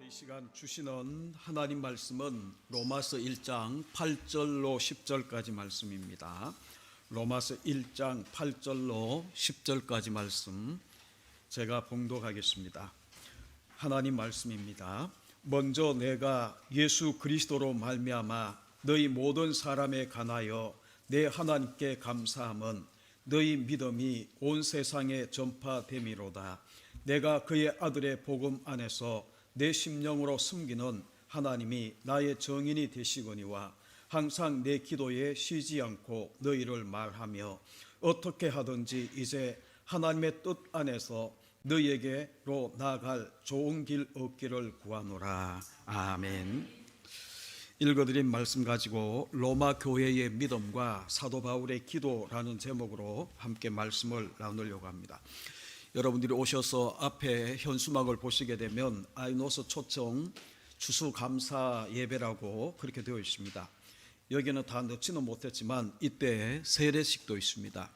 이 시간 주시는 하나님 말씀은 로마서 1장 8절로 10절까지 말씀입니다. 로마서 1장 8절로 10절까지 말씀 제가 봉독하겠습니다. 하나님 말씀입니다. 먼저 내가 예수 그리스도로 말미암아 너희 모든 사람에 관하여 내 하나님께 감사함은 너희 믿음이 온 세상에 전파됨이로다. 내가 그의 아들의 복음 안에서 내 심령으로 숨기는 하나님이 나의 정인이 되시거니와 항상 내 기도에 쉬지 않고 너희를 말하며 어떻게 하든지 이제 하나님의 뜻 안에서 너희에게로 나아갈 좋은 길 얻기를 구하노라. 아멘. 읽어드린 말씀 가지고 로마 교회의 믿음과 사도 바울의 기도라는 제목으로 함께 말씀을 나누려고 합니다. 여러분들이 오셔서 앞에 현수막을 보시게 되면 아이노스 초청 추수감사 예배라고 그렇게 되어 있습니다. 여기는 다 넣지는 못했지만 이때 세례식도 있습니다.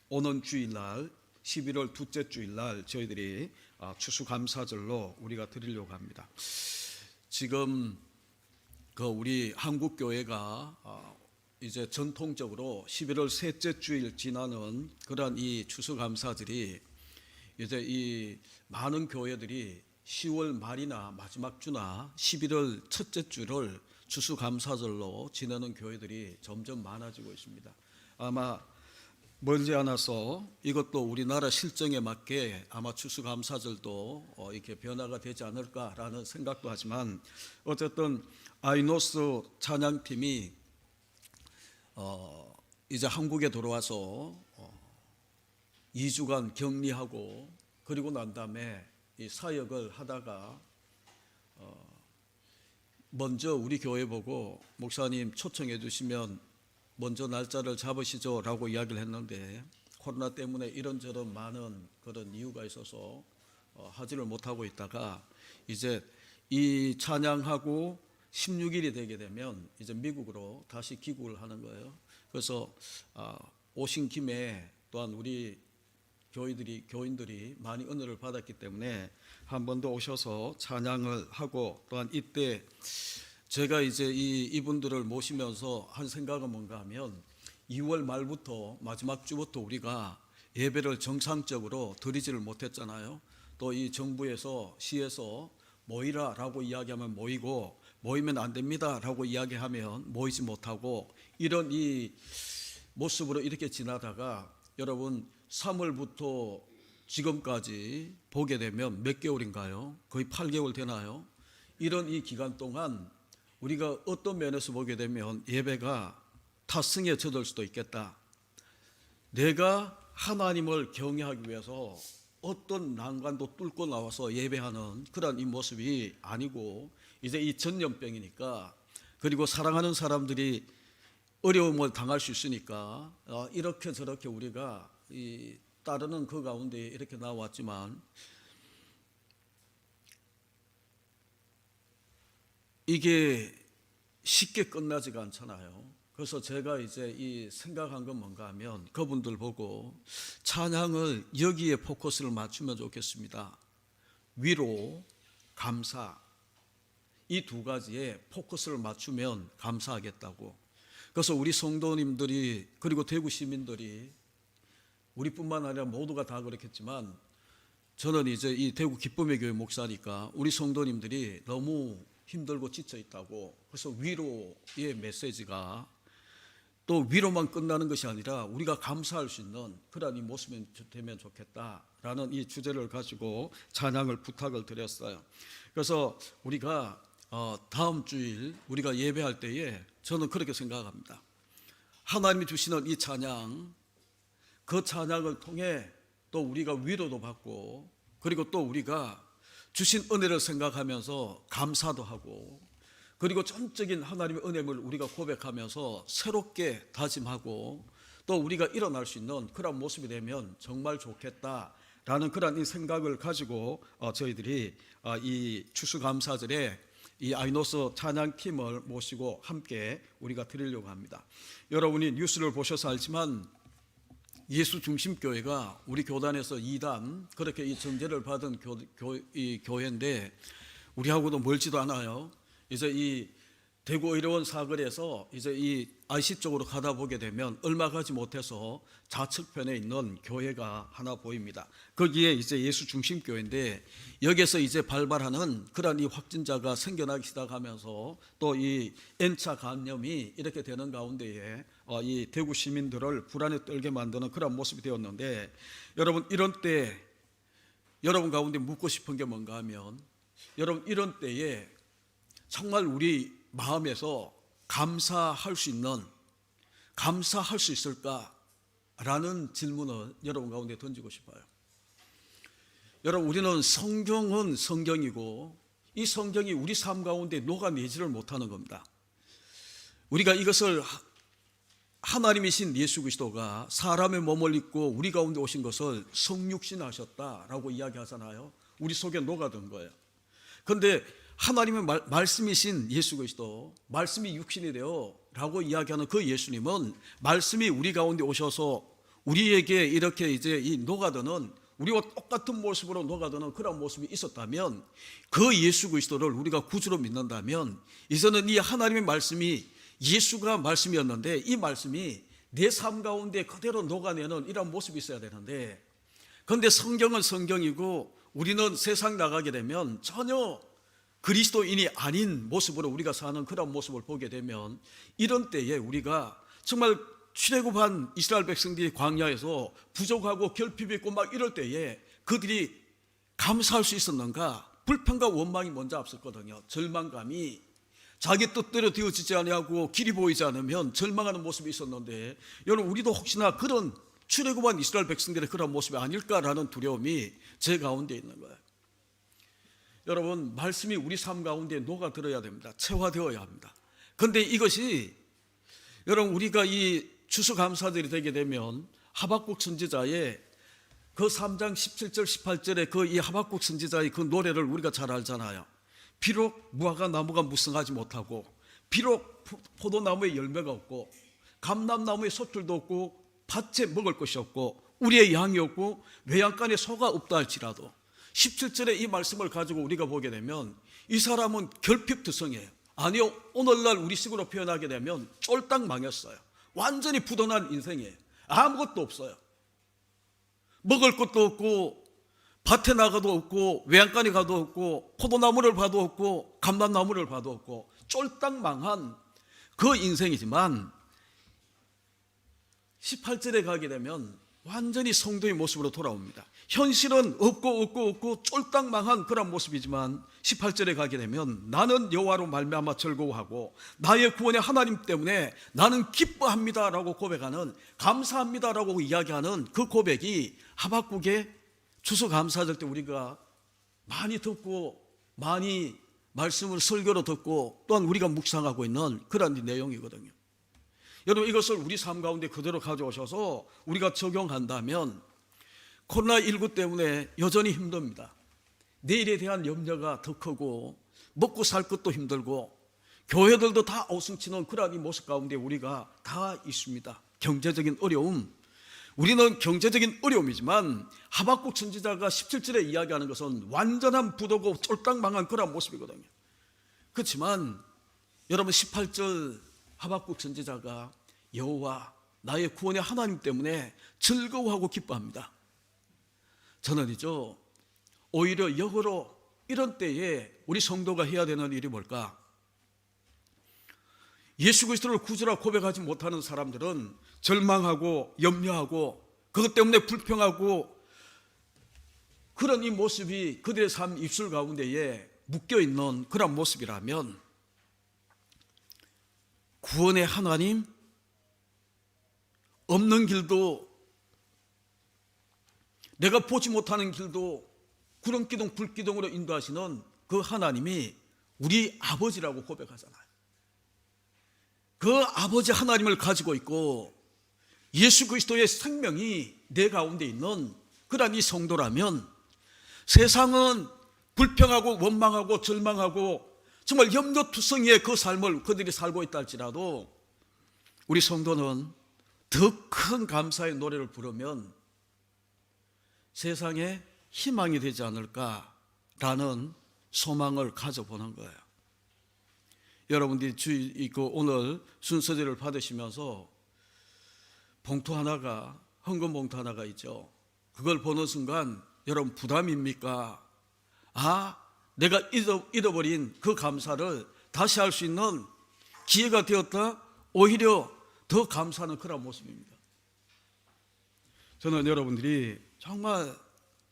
오는 주일날 11월 둘째 주일날 저희들이 추수감사절로 우리가 드리려고 합니다. 지금 우리 한국교회가 이제 전통적으로 11월 셋째 주일 지나는 그런 이 추수감사절이 이제 이 많은 교회들이 10월 말이나 마지막 주나 11월 첫째 주를 추수감사절로 지내는 교회들이 점점 많아지고 있습니다. 아마 멀지 않아서 이것도 우리나라 실정에 맞게 아마 추수감사절도 이렇게 변화가 되지 않을까라는 생각도 하지만 어쨌든 아이노스 찬양팀이 이제 한국에 돌아와서 2주간 격리하고 그리고 난 다음에 이 사역을 하다가 먼저 우리 교회 보고 목사님 초청해 주시면 먼저 날짜를 잡으시죠 라고 이야기를 했는데 코로나 때문에 이런저런 많은 그런 이유가 있어서 하지를 못하고 있다가 이제 이 찬양하고 16일이 되게 되면 이제 미국으로 다시 귀국을 하는 거예요. 그래서 오신 김에 또한 우리 교인들이 많이 은혜를 받았기 때문에 한 번 더 오셔서 찬양을 하고 또한 이때 제가 이제 이분들을 모시면서 한 생각은 뭔가 하면 2월 말부터 마지막 주부터 우리가 예배를 정상적으로 드리지를 못했잖아요. 또 이 정부에서 시에서 모이라라고 이야기하면 모이고 모이면 안 됩니다라고 이야기하면 모이지 못하고 이런 이 모습으로 이렇게 지나다가 여러분 3월부터 지금까지 보게 되면 몇 개월인가요? 거의 8개월 되나요? 이런 이 기간 동안 우리가 어떤 면에서 보게 되면 예배가 탓승에 젖을 수도 있겠다. 내가 하나님을 경외하기 위해서 어떤 난관도 뚫고 나와서 예배하는 그런 이 모습이 아니고 이제 이 전염병이니까 그리고 사랑하는 사람들이 어려움을 당할 수 있으니까 이렇게 저렇게 우리가 따르는 그 가운데 이렇게 나왔지만 이게 쉽게 끝나지가 않잖아요. 그래서 제가 이제 이 생각한 건 뭔가 하면 그분들 보고 찬양을 여기에 포커스를 맞추면 좋겠습니다. 위로, 감사 이 두 가지에 포커스를 맞추면 감사하겠다고. 그래서 우리 성도님들이 그리고 대구 시민들이 우리뿐만 아니라 모두가 다 그렇겠지만 저는 이제 이 대구 기쁨의 교회 목사니까 우리 성도님들이 너무 힘들고 지쳐 있다고. 그래서 위로의 메시지가 또 위로만 끝나는 것이 아니라 우리가 감사할 수 있는 그런 이 모습이 되면 좋겠다라는 이 주제를 가지고 찬양을 부탁을 드렸어요. 그래서 우리가 다음 주일 우리가 예배할 때에 저는 그렇게 생각합니다. 하나님이 주시는 이 찬양, 그 찬양을 통해 또 우리가 위로도 받고 그리고 또 우리가 주신 은혜를 생각하면서 감사도 하고 그리고 전적인 하나님의 은혜를 우리가 고백하면서 새롭게 다짐하고 또 우리가 일어날 수 있는 그런 모습이 되면 정말 좋겠다라는 그런 이 생각을 가지고 저희들이 이 추수감사절에 이 아이노스 찬양팀을 모시고 함께 우리가 드리려고 합니다. 여러분이 뉴스를 보셔서 알지만 예수 중심 교회가 우리 교단에서 2단 그렇게 이 정제를 받은 이 교회인데 우리하고도 멀지도 않아요. 이제 이 대구 의료원 사거리에서 이제 이 IC 쪽으로 가다 보게 되면 얼마 가지 못해서 좌측편에 있는 교회가 하나 보입니다. 거기에 이제 예수 중심 교회인데 여기서 이제 발발하는 그러한 이 확진자가 생겨나기 시작하면서 또 이 N차 감염이 이렇게 되는 가운데에 이 대구 시민들을 불안에 떨게 만드는 그런 모습이 되었는데, 여러분 이런 때 여러분 가운데 묻고 싶은 게 뭔가 하면, 여러분 이런 때에 정말 우리 마음에서 감사할 수 있을까라는 질문을 여러분 가운데 던지고 싶어요. 여러분, 우리는 성경은 성경이고 이 성경이 우리 삶 가운데 녹아내지를 못하는 겁니다. 우리가 이것을 하나님이신 예수 그리스도가 사람의 몸을 입고 우리 가운데 오신 것을 성육신하셨다라고 이야기하잖아요. 우리 속에 녹아든 거예요. 그런데 하나님의 말씀이신 예수 그리스도, 말씀이 육신이 되어 라고 이야기하는 그 예수님은 말씀이 우리 가운데 오셔서 우리에게 이렇게 이제 이 녹아드는, 우리와 똑같은 모습으로 녹아드는 그런 모습이 있었다면, 그 예수 그리스도를 우리가 구주로 믿는다면 이제는 이 하나님의 말씀이 예수가 말씀이었는데 이 말씀이 내 삶 가운데 그대로 녹아내는 이런 모습이 있어야 되는데, 그런데 성경은 성경이고 우리는 세상 나가게 되면 전혀 그리스도인이 아닌 모습으로 우리가 사는 그런 모습을 보게 되면, 이런 때에 우리가 정말 출애굽한 이스라엘 백성들이 광야에서 부족하고 결핍이 있고 막 이럴 때에 그들이 감사할 수 있었는가? 불평과 원망이 먼저 앞섰거든요. 절망감이, 자기 뜻대로 되어지지 아니하고 길이 보이지 않으면 절망하는 모습이 있었는데, 여러분 우리도 혹시나 그런 출애굽한 이스라엘 백성들의 그런 모습이 아닐까라는 두려움이 제 가운데 있는 거예요. 여러분, 말씀이 우리 삶 가운데 녹아들어야 됩니다. 체화되어야 합니다. 그런데 이것이 여러분 우리가 이 추수감사절이 되게 되면 하박국 선지자의 그 3장 17절 18절의 그 이 하박국 선지자의 그 노래를 우리가 잘 알잖아요. 비록 무화과 나무가 무성하지 못하고, 비록 포도나무에 열매가 없고, 감람나무에 솥들도 없고, 밭에 먹을 것이 없고, 우리의 양이 없고, 외양간에 소가 없다 할지라도, 17절의 이 말씀을 가지고 우리가 보게 되면 이 사람은 결핍투성이에요. 아니요, 오늘날 우리식으로 표현하게 되면 쫄딱 망했어요. 완전히 부도난 인생이에요. 아무것도 없어요. 먹을 것도 없고, 밭에 나가도 없고, 외양간에 가도 없고, 포도나무를 봐도 없고, 감람나무를 봐도 없고, 쫄딱 망한 그 인생이지만 18절에 가게 되면 완전히 성도의 모습으로 돌아옵니다. 현실은 없고 쫄딱 망한 그런 모습이지만 18절에 가게 되면 나는 여호와로 말미암아 즐거워하고 나의 구원의 하나님 때문에 나는 기뻐합니다라고 고백하는, 감사합니다라고 이야기하는 그 고백이 하박국의 추수감사절 때 우리가 많이 듣고 많이 말씀을 설교로 듣고 또한 우리가 묵상하고 있는 그런 내용이거든요. 여러분, 이것을 우리 삶 가운데 그대로 가져오셔서 우리가 적용한다면 코로나19 때문에 여전히 힘듭니다. 내일에 대한 염려가 더 크고 먹고 살 것도 힘들고 교회들도 다 오승치는 그런 이 모습 가운데 우리가 다 있습니다. 경제적인 어려움, 우리는 경제적인 어려움이지만 하박국 선지자가 17절에 이야기하는 것은 완전한 부도고 쫄딱 망한 그런 모습이거든요. 그렇지만 여러분 18절 하박국 선지자가 여호와 나의 구원의 하나님 때문에 즐거워하고 기뻐합니다. 저는이죠, 오히려 역으로 이런 때에 우리 성도가 해야 되는 일이 뭘까? 예수 그리스도를 구주라 고백하지 못하는 사람들은 절망하고 염려하고 그것 때문에 불평하고 그런 이 모습이 그들의 삶 입술 가운데에 묶여있는 그런 모습이라면, 구원의 하나님, 없는 길도, 내가 보지 못하는 길도 구름기둥 불기둥으로 인도하시는 그 하나님이 우리 아버지라고 고백하잖아요. 그 아버지 하나님을 가지고 있고 예수 그리스도의 생명이 내 가운데 있는 그런 이 성도라면, 세상은 불평하고 원망하고 절망하고 정말 염려투성이의 그 삶을 그들이 살고 있다 할지라도 우리 성도는 더 큰 감사의 노래를 부르면 세상에 희망이 되지 않을까라는 소망을 가져보는 거예요. 여러분들이 오늘 순서제를 받으시면서 봉투 하나가, 헌금 봉투 하나가 있죠. 그걸 보는 순간 여러분 부담입니까? 내가 잃어버린 그 감사를 다시 할 수 있는 기회가 되었다. 오히려 더 감사하는 그런 모습입니다. 저는 여러분들이 정말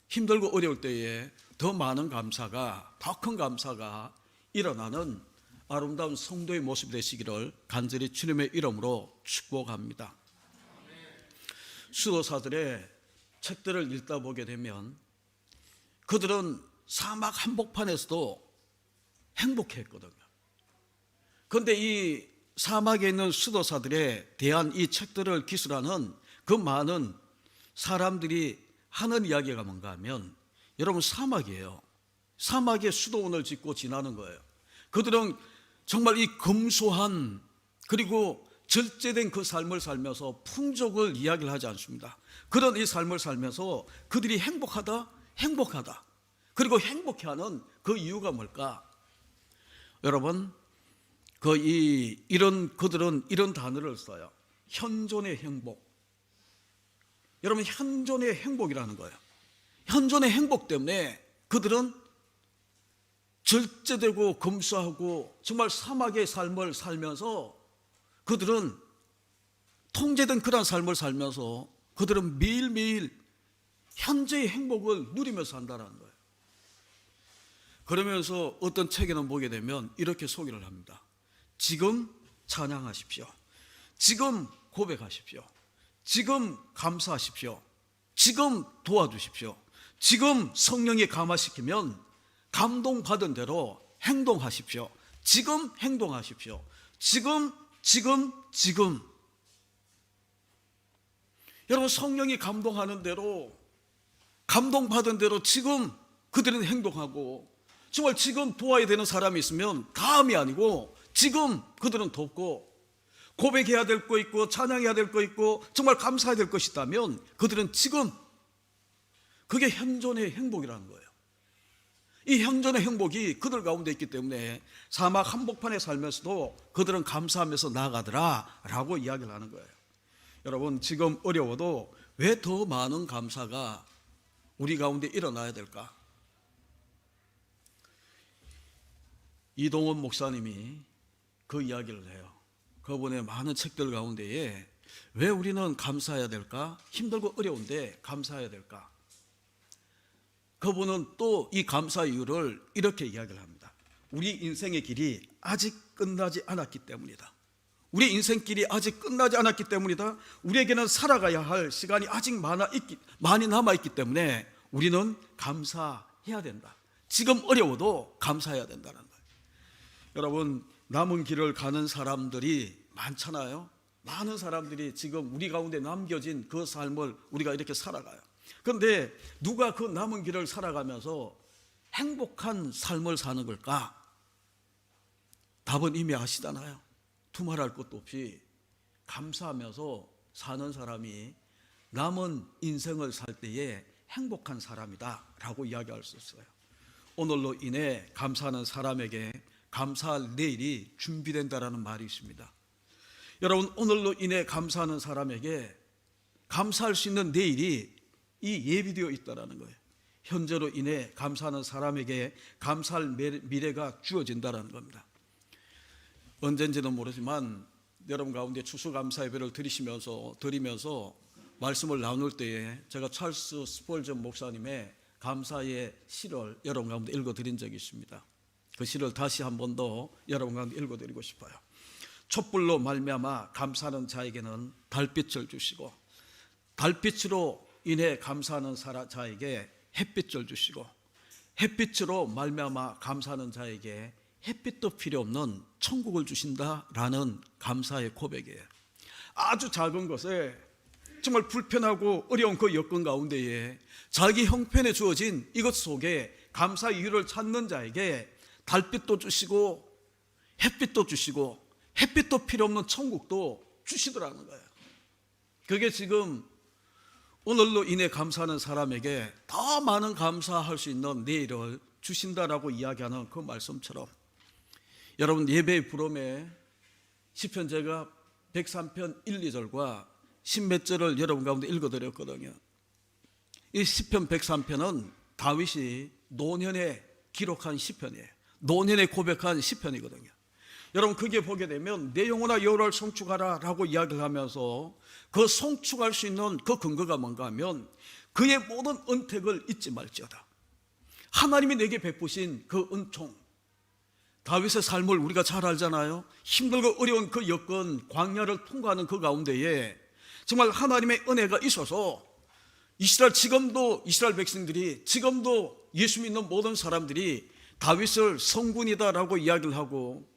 힘들고 어려울 때에 더 많은 감사가, 더 큰 감사가 일어나는 아름다운 성도의 모습이 되시기를 간절히 주님의 이름으로 축복합니다. 수도사들의 책들을 읽다 보게 되면 그들은 사막 한복판에서도 행복했거든요. 그런데 이 사막에 있는 수도사들에 대한 이 책들을 기술하는 그 많은 사람들이 하는 이야기가 뭔가 하면, 여러분 사막이에요. 사막에 수도원을 짓고 지나는 거예요. 그들은 정말 이 검소한 그리고 절제된 그 삶을 살면서 풍족을 이야기를 하지 않습니다. 그런 이 삶을 살면서 그들이 행복하다. 그리고 행복해하는 그 이유가 뭘까? 여러분, 그들은 이런 단어를 써요. 현존의 행복. 여러분, 현존의 행복이라는 거예요. 현존의 행복 때문에 그들은 절제되고 검소하고 정말 사막의 삶을 살면서 그들은 통제된 그런 삶을 살면서 그들은 매일매일 현재의 행복을 누리면서 산다는 거예요. 그러면서 어떤 책에는 보게 되면 이렇게 소개를 합니다. 지금 찬양하십시오. 지금 고백하십시오. 지금 감사하십시오. 지금 도와주십시오. 지금 성령이 감화시키면 감동받은 대로 행동하십시오. 지금 행동하십시오. 지금. 여러분, 성령이 감동하는 대로, 감동받은 대로 지금 그들은 행동하고, 정말 지금 도와야 되는 사람이 있으면 다음이 아니고 지금 그들은 돕고, 고백해야 될 거 있고 찬양해야 될 거 있고 정말 감사해야 될 것이 있다면 그들은 지금, 그게 현존의 행복이라는 거예요. 이 현존의 행복이 그들 가운데 있기 때문에 사막 한복판에 살면서도 그들은 감사하면서 나아가더라 라고 이야기를 하는 거예요. 여러분, 지금 어려워도 왜 더 많은 감사가 우리 가운데 일어나야 될까? 이동원 목사님이 그 이야기를 해요. 그분의 많은 책들 가운데에 왜 우리는 감사해야 될까? 힘들고 어려운데 감사해야 될까? 그분은 또 이 감사 이유를 이렇게 이야기를 합니다. 우리 인생의 길이 아직 끝나지 않았기 때문이다. 우리 인생길이 아직 끝나지 않았기 때문이다. 우리에게는 살아가야 할 시간이 아직 많이 남아있기 때문에 우리는 감사해야 된다. 지금 어려워도 감사해야 된다는 거예요. 여러분, 남은 길을 가는 사람들이 많잖아요. 많은 사람들이 지금 우리 가운데 남겨진 그 삶을 우리가 이렇게 살아가요. 그런데 누가 그 남은 길을 살아가면서 행복한 삶을 사는 걸까? 답은 이미 아시잖아요. 두말할 것도 없이 감사하면서 사는 사람이 남은 인생을 살 때에 행복한 사람이다 라고 이야기할 수 있어요. 오늘로 인해 감사하는 사람에게 감사할 내일이 준비된다라는 말이 있습니다. 여러분, 오늘로 인해 감사하는 사람에게 감사할 수 있는 내일이 이 예비되어 있다는 거예요. 현재로 인해 감사하는 사람에게 감사할 미래가 주어진다는 겁니다. 언젠지는 모르지만 여러분 가운데 추수감사 예배를 드리면서 말씀을 나눌 때에 제가 찰스 스폴전 목사님의 감사의 시를 여러분 가운데 읽어드린 적이 있습니다. 그 시를 다시 한 번 더 여러분 가운데 읽어드리고 싶어요. 촛불로 말미암아 감사하는 자에게는 달빛을 주시고, 달빛으로 인해 감사하는 자에게 햇빛을 주시고, 햇빛으로 말미암아 감사하는 자에게 햇빛도 필요 없는 천국을 주신다라는 감사의 고백이에요. 아주 작은 것에 정말 불편하고 어려운 그 여건 가운데에 자기 형편에 주어진 이것 속에 감사 이유를 찾는 자에게 달빛도 주시고 햇빛도 주시고 햇빛도 필요 없는 천국도 주시더라는 거예요. 그게 지금 오늘로 인해 감사하는 사람에게 더 많은 감사할 수 있는 내일을 주신다라고 이야기하는 그 말씀처럼 여러분 예배의 부름에 시편 제가 103편 1, 2절과 십몇 절을 여러분 가운데 읽어드렸거든요. 이 시편 103편은 다윗이 노년에 기록한 시편이에요. 노년에 고백한 시편이거든요. 여러분 거기에 보게 되면 내 영혼아 여호와를 송축하라 라고 이야기를 하면서 그 송축할 수 있는 그 근거가 뭔가 하면 그의 모든 은택을 잊지 말지어다. 하나님이 내게 베푸신 그 은총, 다윗의 삶을 우리가 잘 알잖아요. 힘들고 어려운 그 여건 광야를 통과하는 그 가운데에 정말 하나님의 은혜가 있어서 지금도 이스라엘 백성들이, 지금도 예수 믿는 모든 사람들이 다윗을 성군이다라고 이야기를 하고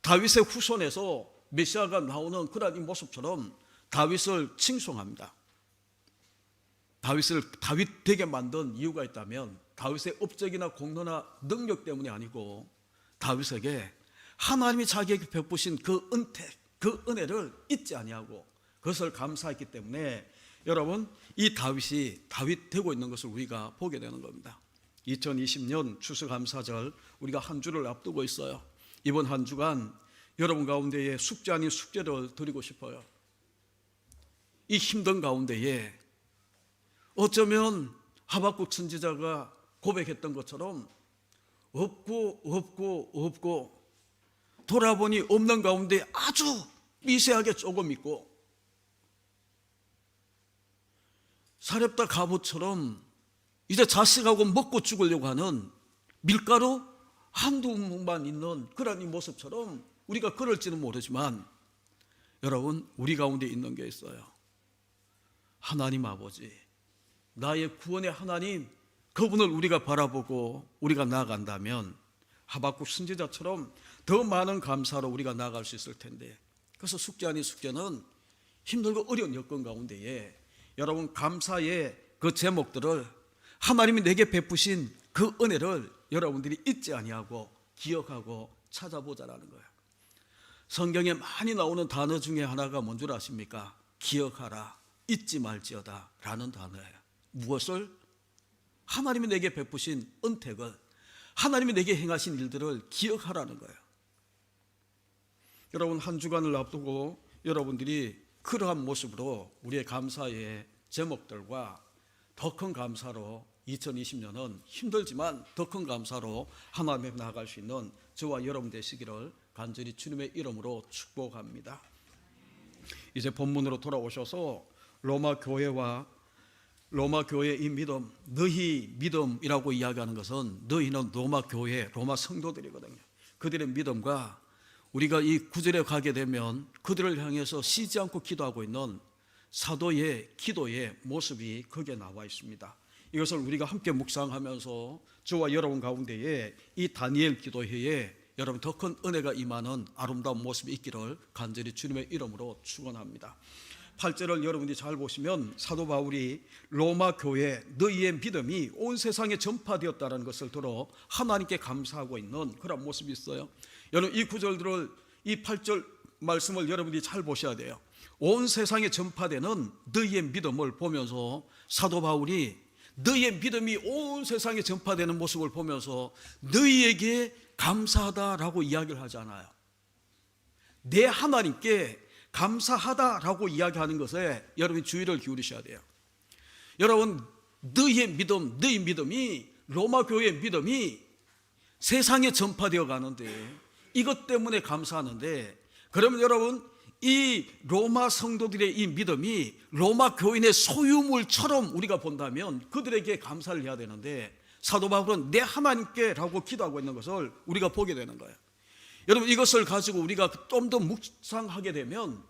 다윗의 후손에서 메시아가 나오는 그런 이 모습처럼 다윗을 칭송합니다. 다윗을 다윗 되게 만든 이유가 있다면 다윗의 업적이나 공로나 능력 때문이 아니고 다윗에게 하나님이 자기에게 베푸신 그 은택, 그 은혜를 잊지 아니하고 그것을 감사했기 때문에 여러분 이 다윗이 다윗 되고 있는 것을 우리가 보게 되는 겁니다. 2020년 추수감사절 우리가 한 주를 앞두고 있어요. 이번 한 주간 여러분 가운데에 숙제 아닌 숙제를 드리고 싶어요. 이 힘든 가운데에 어쩌면 하박국 선지자가 고백했던 것처럼 없고 돌아보니 없는 가운데 아주 미세하게 조금 있고 사렙다 갑옷처럼 이제 자식하고 먹고 죽으려고 하는 밀가루 한두 뭉만 있는 그런 이 모습처럼 우리가 그럴지는 모르지만 여러분 우리 가운데 있는 게 있어요. 하나님 아버지, 나의 구원의 하나님, 그분을 우리가 바라보고 우리가 나아간다면 하박국 선지자처럼 더 많은 감사로 우리가 나아갈 수 있을 텐데, 그래서 숙제 아닌 숙제는 힘들고 어려운 여건 가운데에 여러분 감사의 그 제목들을 하나님이 내게 베푸신 그 은혜를 여러분들이 잊지 아니하고 기억하고 찾아보자라는 거예요. 성경에 많이 나오는 단어 중에 하나가 뭔 줄 아십니까? 기억하라, 잊지 말지어다 라는 단어예요. 무엇을? 하나님이 내게 베푸신 은택을, 하나님이 내게 행하신 일들을 기억하라는 거예요. 여러분 한 주간을 앞두고 여러분들이 그러한 모습으로 우리의 감사의 제목들과 더 큰 감사로 2020년은 힘들지만 더 큰 감사로 하나님 앞에 나아갈 수 있는 저와 여러분 되시기를 간절히 주님의 이름으로 축복합니다. 이제 본문으로 돌아오셔서 로마 교회의 이 믿음, 너희 믿음이라고 이야기하는 것은 너희는 로마 교회, 로마 성도들이거든요. 그들의 믿음과 우리가 이 구절에 가게 되면 그들을 향해서 쉬지 않고 기도하고 있는 사도의 기도의 모습이 거기에 나와 있습니다. 이것을 우리가 함께 묵상하면서 저와 여러분 가운데에 이 다니엘 기도회에 여러분 더 큰 은혜가 임하는 아름다운 모습이 있기를 간절히 주님의 이름으로 축원합니다. 8절을 여러분들이 잘 보시면 사도 바울이 로마 교회 너희의 믿음이 온 세상에 전파되었다는 것을 들어 하나님께 감사하고 있는 그런 모습이 있어요. 여러분 이 구절들을, 이 8절 말씀을 여러분들이 잘 보셔야 돼요. 온 세상에 전파되는 너희의 믿음을 보면서 사도 바울이 너희의 믿음이 온 세상에 전파되는 모습을 보면서 너희에게 감사하다라고 이야기를 하잖아요. 내 하나님께 감사하다라고 이야기하는 것에 여러분이 주의를 기울이셔야 돼요. 여러분 너희의 믿음, 너희 믿음이, 로마 교회의 믿음이 세상에 전파되어 가는데 이것 때문에 감사하는데, 그러면 여러분 이 로마 성도들의 이 믿음이 로마 교인의 소유물처럼 우리가 본다면 그들에게 감사를 해야 되는데 사도 바울은 내 하나님께 라고 기도하고 있는 것을 우리가 보게 되는 거예요. 여러분 이것을 가지고 우리가 좀 더 묵상하게 되면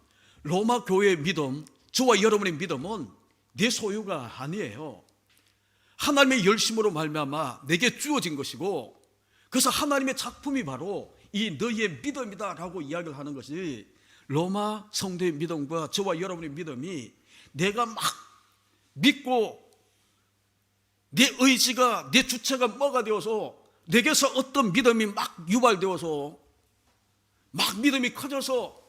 로마 교회의 믿음, 저와 여러분의 믿음은 내 소유가 아니에요. 하나님의 열심으로 말미암아 내게 주어진 것이고, 그래서 하나님의 작품이 바로 이 너희의 믿음이다 라고 이야기를 하는 것이 로마 성도의 믿음과 저와 여러분의 믿음이 내가 막 믿고 내 의지가, 내 주체가 뭐가 되어서 내게서 어떤 믿음이 막 유발되어서 막 믿음이 커져서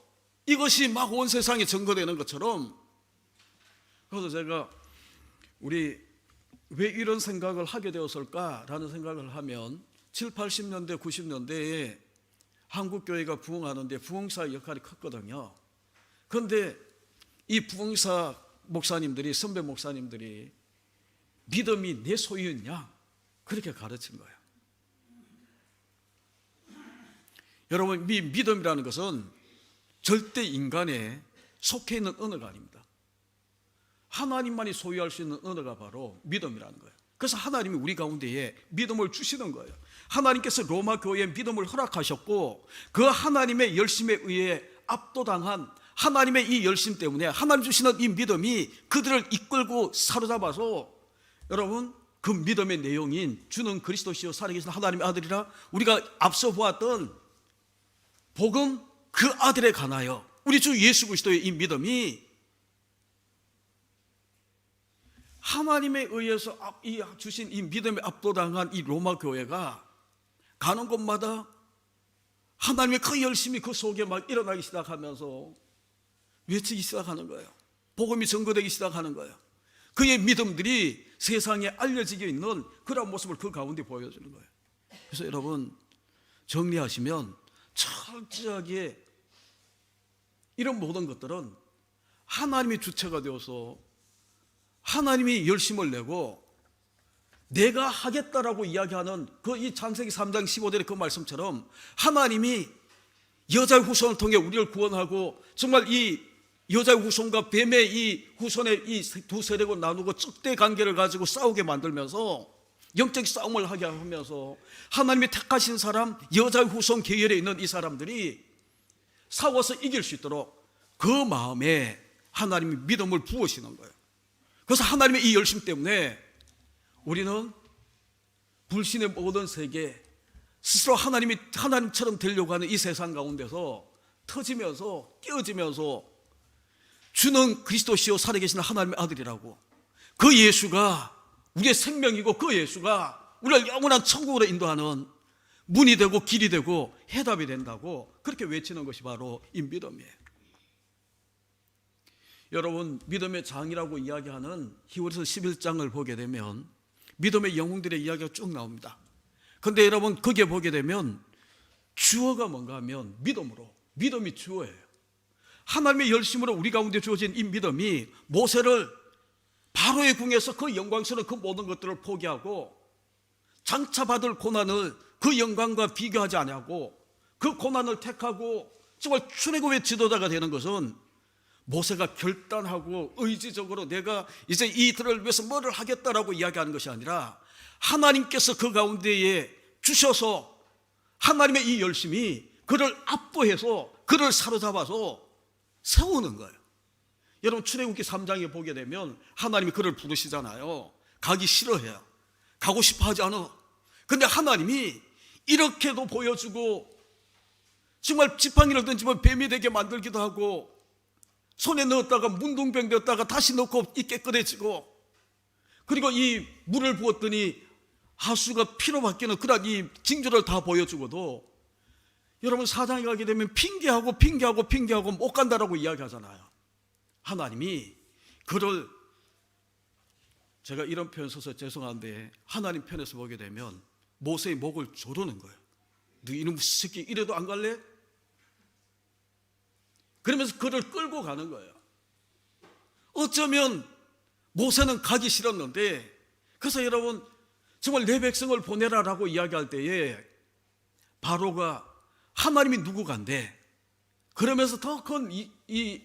이것이 막 온 세상에 전거되는 것처럼. 그래서 제가 우리 왜 이런 생각을 하게 되었을까라는 생각을 하면 7, 80년대, 90년대에 한국교회가 부흥하는데 부흥사의 역할이 컸거든요. 그런데 이 부흥사 목사님들이, 선배 목사님들이 믿음이 내 소유였냐? 그렇게 가르친 거예요. 여러분, 이 믿음이라는 것은 절대 인간에 속해 있는 언어가 아닙니다. 하나님만이 소유할 수 있는 언어가 바로 믿음이라는 거예요. 그래서 하나님이 우리 가운데에 믿음을 주시는 거예요. 하나님께서 로마 교회에 믿음을 허락하셨고 그 하나님의 열심에 의해 압도당한 하나님의 이 열심 때문에 하나님 주시는 이 믿음이 그들을 이끌고 사로잡아서 여러분 그 믿음의 내용인 주는 그리스도시요 살아계신 하나님의 아들이라 우리가 앞서 보았던 복음 그 아들에 관하여 우리 주 예수 그리스도의 이 믿음이 하나님에 의해서 주신 이 믿음에 압도당한 이 로마 교회가 가는 곳마다 하나님의 그 열심이 그 속에 막 일어나기 시작하면서 외치기 시작하는 거예요. 복음이 증거되기 시작하는 거예요. 그의 믿음들이 세상에 알려지게 있는 그런 모습을 그 가운데 보여주는 거예요. 그래서 여러분 정리하시면 철저하게 이런 모든 것들은 하나님이 주체가 되어서 하나님이 열심을 내고 내가 하겠다라고 이야기하는 그 이 창세기 3장 15절의 그 말씀처럼 하나님이 여자의 후손을 통해 우리를 구원하고 정말 이 여자의 후손과 뱀의 이 후손의 이 두 세력을 나누고 적대 관계를 가지고 싸우게 만들면서 영적 싸움을 하게 하면서 하나님이 택하신 사람 여자의 후손 계열에 있는 이 사람들이 싸워서 이길 수 있도록 그 마음에 하나님이 믿음을 부으시는 거예요. 그래서 하나님의 이 열심 때문에 우리는 불신의 모든 세계 스스로 하나님처럼 되려고 하는 이 세상 가운데서 터지면서 깨어지면서 주는 그리스도시요 살아계신 하나님의 아들이라고 그 예수가 우리의 생명이고 그 예수가 우리를 영원한 천국으로 인도하는 문이 되고 길이 되고 해답이 된다고 그렇게 외치는 것이 바로 이 믿음이에요. 여러분 믿음의 장이라고 이야기하는 히브리서 11장을 보게 되면 믿음의 영웅들의 이야기가 쭉 나옵니다. 그런데 여러분 거기에 보게 되면 주어가 뭔가 하면 믿음이 주어예요. 하나님의 열심으로 우리 가운데 주어진 이 믿음이 모세를 바로의 궁에서 그 영광스러운 그 모든 것들을 포기하고 장차 받을 고난을 그 영광과 비교하지 아니하고 그 고난을 택하고 정말 출애굽의 지도자가 되는 것은 모세가 결단하고 의지적으로 내가 이제 이들을 위해서 뭐를 하겠다라고 이야기하는 것이 아니라 하나님께서 그 가운데에 주셔서 하나님의 이 열심이 그를 압도해서 그를 사로잡아서 세우는 거예요. 여러분 출애굽기 3장에 보게 되면 하나님이 그를 부르시잖아요. 가기 싫어해요. 가고 싶어 하지 않아. 근데 하나님이 이렇게도 보여주고 정말 지팡이를 던지면 뱀이 되게 만들기도 하고 손에 넣었다가 문둥병 되었다가 다시 넣고 이 깨끗해지고 그리고 이 물을 부었더니 하수가 피로 바뀌는 그런 이 징조를 다 보여주고도 여러분 사장에 가게 되면 핑계하고 못 간다라고 이야기하잖아요. 하나님이 그를 제가 이런 표현 써서 죄송한데 하나님 편에서 보게 되면 모세의 목을 조르는 거예요. 너 이놈 새끼 이래도 안 갈래? 그러면서 그를 끌고 가는 거예요. 어쩌면 모세는 가기 싫었는데 그래서 여러분 정말 내 백성을 보내라라고 이야기할 때에 바로가 하나님이 누구간데 그러면서 더 큰 이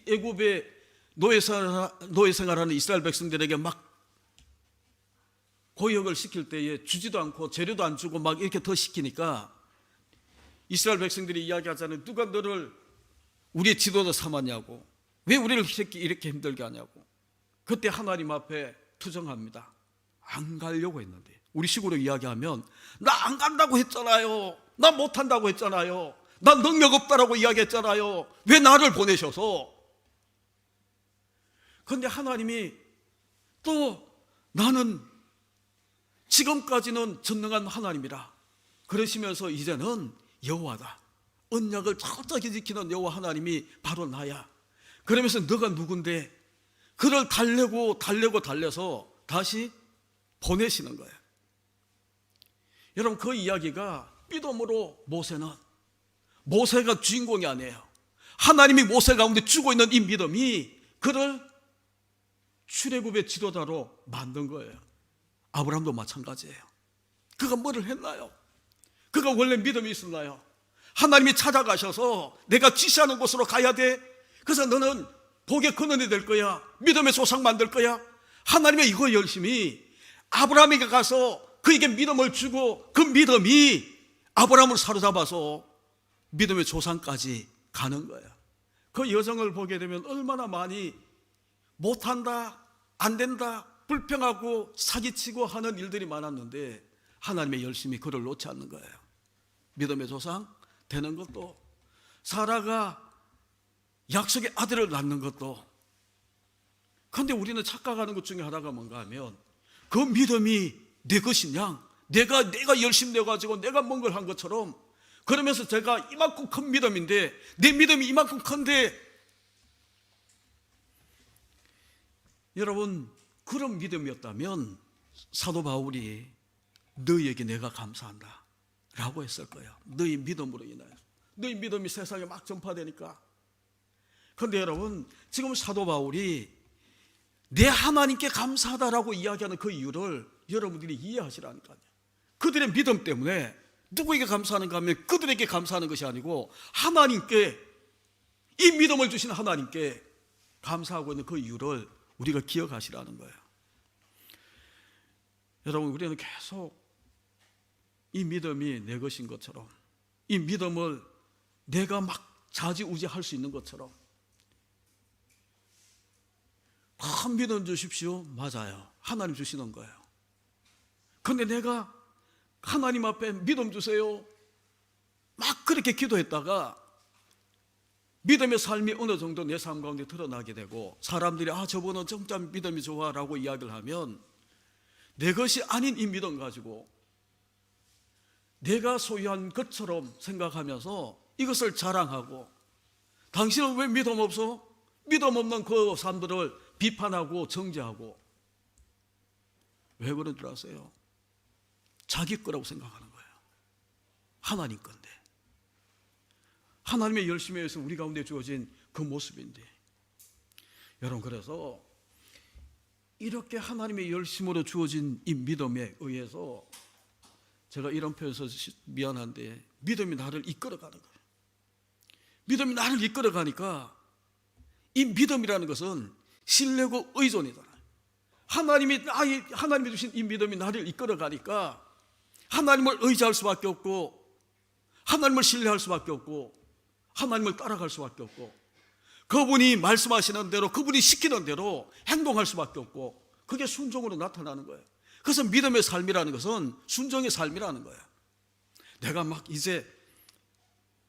애굽의 노예 생활하는 이스라엘 백성들에게 막 고역을 시킬 때에 주지도 않고 재료도 안 주고 막 이렇게 더 시키니까 이스라엘 백성들이 이야기하잖아요. 누가 너를 우리의 지도자 삼았냐고, 왜 우리를 이렇게 힘들게 하냐고. 그때 하나님 앞에 투정합니다. 안 가려고 했는데, 우리 식으로 이야기하면 나 안 간다고 했잖아요. 나 못한다고 했잖아요. 나 능력 없다라고 이야기했잖아요. 왜 나를 보내셔서. 그런데 하나님이 또 나는 지금까지는 전능한 하나님이라 그러시면서 이제는 여호와다, 언약을 철저히 지키는 여호와 하나님이 바로 나야. 그러면서 너가 누군데 그를 달래서 다시 보내시는 거예요. 여러분, 그 이야기가 믿음으로 모세가 주인공이 아니에요. 하나님이 모세 가운데 주고 있는 이 믿음이 그를 출애굽의 지도자로 만든 거예요. 아브라함도 마찬가지예요. 그가 뭐를 했나요? 그가 원래 믿음이 있었나요? 하나님이 찾아가셔서 내가 지시하는 곳으로 가야 돼. 그래서 너는 복의 근원이 될 거야. 믿음의 조상 만들 거야. 하나님의 이거 열심히 아브라함에게 가서 그에게 믿음을 주고 그 믿음이 아브라함을 사로잡아서 믿음의 조상까지 가는 거예요. 그 여정을 보게 되면 얼마나 많이 못한다, 안 된다, 불평하고 사기치고 하는 일들이 많았는데 하나님의 열심히 그를 놓지 않는 거예요. 믿음의 조상 되는 것도, 사라가 약속의 아들을 낳는 것도. 그런데 우리는 착각하는 것 중에 하나가 뭔가 하면 그 믿음이 내 것이냐, 내가 열심히 내가지고 내가 뭔 걸 한 것처럼, 그러면서 제가 이만큼 큰 믿음인데, 내 믿음이 이만큼 큰데, 여러분, 그런 믿음이었다면 사도 바울이 너희에게 내가 감사한다 라고 했을 거예요. 너희 믿음으로 인하여. 너희 믿음이 세상에 막 전파되니까. 그런데 여러분, 지금 사도 바울이 내 하나님께 감사하다라고 이야기하는 그 이유를 여러분들이 이해하시라니까요. 그들의 믿음 때문에 누구에게 감사하는가 하면 그들에게 감사하는 것이 아니고 하나님께, 이 믿음을 주신 하나님께 감사하고 있는 그 이유를 우리가 기억하시라는 거예요. 여러분, 우리는 계속 이 믿음이 내 것인 것처럼, 이 믿음을 내가 막 좌지우지할 수 있는 것처럼, 큰 믿음 주십시오. 맞아요. 하나님 주시는 거예요. 그런데 내가 하나님 앞에 믿음 주세요 막 그렇게 기도했다가 믿음의 삶이 어느 정도 내 삶 가운데 드러나게 되고, 사람들이 저분은 진짜 믿음이 좋아 라고 이야기를 하면 내 것이 아닌 이 믿음 가지고 내가 소유한 것처럼 생각하면서 이것을 자랑하고, 당신은 왜 믿음 없어? 믿음 없는 그 사람들을 비판하고 정죄하고. 왜 그런 줄 아세요? 자기 거라고 생각하는 거예요. 하나님 건데, 하나님의 열심에 의해서 우리 가운데 주어진 그 모습인데. 여러분, 그래서 이렇게 하나님의 열심으로 주어진 이 믿음에 의해서, 제가 이런 표현 써서 미안한데, 믿음이 나를 이끌어가는 거예요. 믿음이 나를 이끌어가니까, 이 믿음이라는 것은 신뢰고 의존이잖아요. 하나님이 주신 이 믿음이 나를 이끌어가니까 하나님을 의지할 수밖에 없고, 하나님을 신뢰할 수밖에 없고, 하나님을 따라갈 수밖에 없고, 그분이 말씀하시는 대로, 그분이 시키는 대로 행동할 수밖에 없고, 그게 순종으로 나타나는 거예요. 그래서 믿음의 삶이라는 것은 순종의 삶이라는 거예요. 내가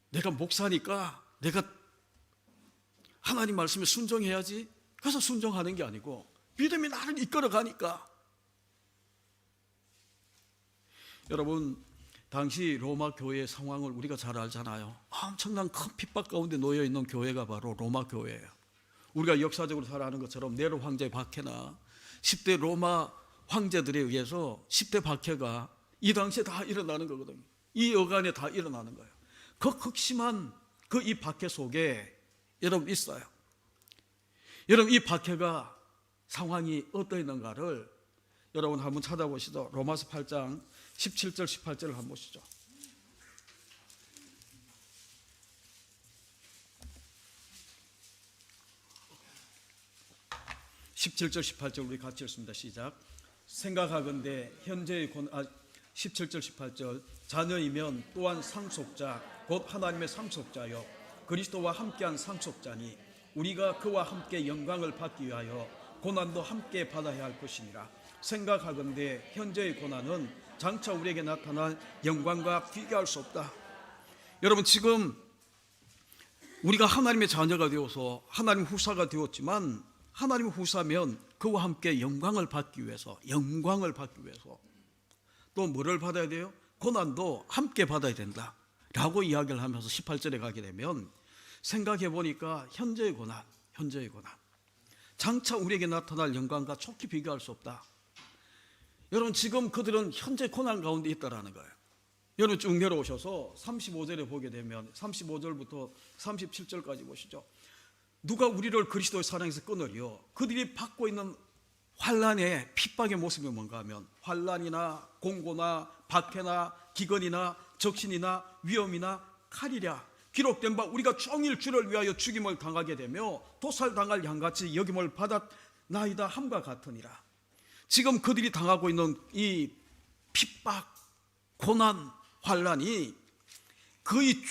내가 목사니까 내가 하나님 말씀에 순종해야지, 그래서 순종하는 게 아니고, 믿음이 나를 이끌어가니까. 여러분, 당시 로마 교회의 상황을 우리가 잘 알잖아요. 엄청난 큰 핍박 가운데 놓여 있는 교회가 바로 로마 교회예요. 우리가 역사적으로 잘 아는 것처럼 네로 황제의 박해나 10대 로마 황제들에 의해서 10대 박해가 이 당시에 다 일어나는 거거든요. 이 여간에 다 일어나는 거예요. 그 극심한 이 박해 속에 여러분 있어요. 여러분, 이 박해가 상황이 어떠했는가를 여러분 한번 찾아보시죠. 로마서 8장 17절 18절을 한번 보시죠. (17절) (18절) 우리 같이 읽습니다. 시작. 생각하건대 현재의 17절 18절 자녀이면 또한 상속자 곧 하나님의 상속자요 그리스도와 함께한 상속자니 우리가 그와 함께 영광을 받기 위하여 고난도 함께 받아야 할 것이니라. 생각하건대 현재의 고난은 장차 우리에게 나타날 영광과 비교할 수 없다. 여러분, 지금 우리가 하나님의 자녀가 되어서 하나님 후사가 되었지만, 하나님 후사면 그와 함께 영광을 받기 위해서 또 뭐를 받아야 돼요? 고난도 함께 받아야 된다 라고 이야기를 하면서 18절에 가게 되면, 생각해 보니까 현재의 고난, 장차 우리에게 나타날 영광과 촉히 비교할 수 없다. 여러분 지금 그들은 현재 고난 가운데 있다라는 거예요. 여러분 쭉 내려오셔서 35절에 보게 되면 35절부터 37절까지 보시죠. 누가 우리를 그리스도의 사랑에서 끊으리요? 그들이 받고 있는 환난의 핍박의 모습이 뭔가 하면 환난이나 공고나 박해나 기근이나 적신이나 위험이나 칼이랴 기록된 바 우리가 종일 주를 위하여 죽임을 당하게 되며 도살당할 양같이 여김을 받았나이다 함과 같으니라. 지금 그들이 당하고 있는 이 핍박, 고난, 환난이 거의